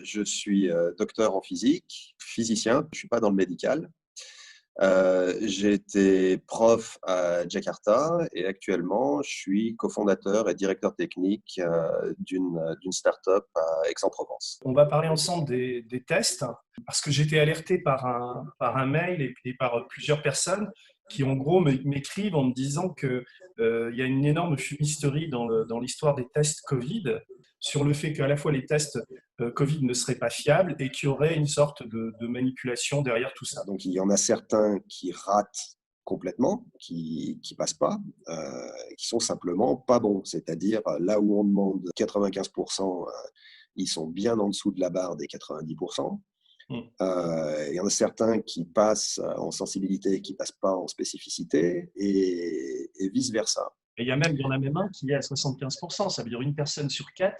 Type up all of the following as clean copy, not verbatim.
je suis docteur en physique, physicien, je ne suis pas dans le médical. J'ai été prof à Jakarta et actuellement, je suis cofondateur et directeur technique d'une start-up à Aix-en-Provence. On va parler ensemble des tests, parce que j'ai été alerté par un mail et par plusieurs personnes qui, en gros, m'écrivent en me disant qu'il y a une énorme fumisterie dans l'histoire des tests Covid, sur le fait qu'à la fois les tests Covid ne seraient pas fiables et qu'il y aurait une sorte de manipulation derrière tout ça. Donc, il y en a certains qui ratent complètement, qui passent pas, qui sont simplement pas bons. C'est-à-dire, là où on demande 95%, ils sont bien en dessous de la barre des 90%. Il y en a certains qui passent en sensibilité, qui ne passent pas en spécificité, et vice-versa. Et il y en a même un qui est à 75%, ça veut dire une personne sur quatre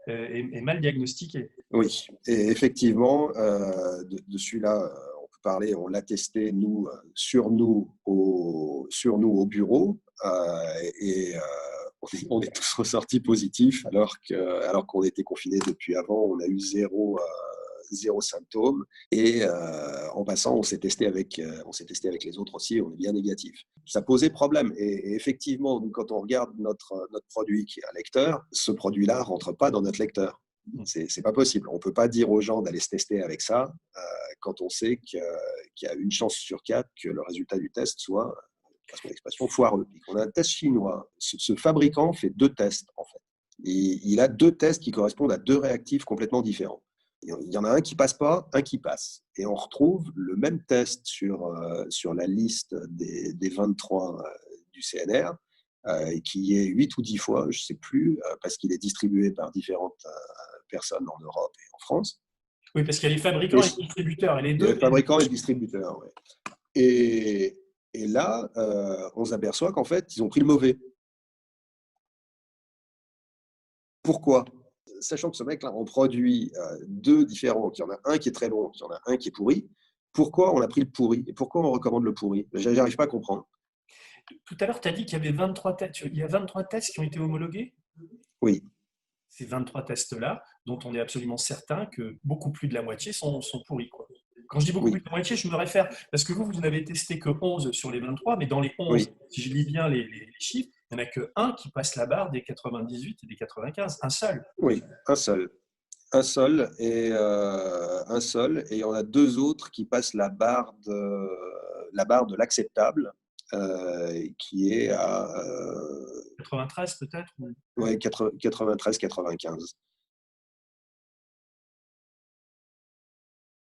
est mal diagnostiquée. Oui, et effectivement, de celui-là, on peut parler, on l'a testé, nous, sur nous au bureau, et on est tous ressortis positifs, alors qu'on était confinés depuis avant, on a eu zéro symptôme. Et en passant, on s'est testé avec les autres aussi, et on est bien négatif. Ça posait problème. Et effectivement, nous, quand on regarde notre produit qui est un lecteur, ce produit-là ne rentre pas dans notre lecteur. C'est pas possible. On ne peut pas dire aux gens d'aller se tester avec ça quand on sait qu'il y a une chance sur 4 que le résultat du test soit, parce qu'on l'expression, foireux. Et qu'on a un test chinois. Ce fabricant fait 2 tests, en fait. Et il a 2 tests qui correspondent à 2 réactifs complètement différents. Il y en a un qui passe pas, un qui passe. Et on retrouve le même test sur la liste des 23 du CNR, qui est 8 ou 10 fois, je ne sais plus, parce qu'il est distribué par différentes personnes en Europe et en France. Oui, parce qu'il y a les fabricants et les distributeurs. Et les deux. Les fabricants et les distributeurs, oui. Et là, on s'aperçoit qu'en fait, ils ont pris le mauvais. Pourquoi ? Sachant que ce mec-là en produit 2 différents, qu'il y en a un qui est très bon, qu'il y en a un qui est pourri, pourquoi on a pris le pourri et pourquoi on recommande le pourri ? J'arrive pas à comprendre. Tout à l'heure, tu as dit qu'il y avait 23 tests. Il y a 23 tests qui ont été homologués ? Oui. Ces 23 tests-là, dont on est absolument certain que beaucoup plus de la moitié sont pourris, quoi. Quand je dis beaucoup plus de la moitié, je me réfère, parce que vous n'avez testé que 11 sur les 23, mais dans les 11, si je lis bien les chiffres, il n'y en a qu'un qui passe la barre des 98 et des 95, un seul. Oui, un seul. Un seul, et il y en a 2 autres qui passent la barre de l'acceptable, qui est à 93 peut-être. ouais, 93-95.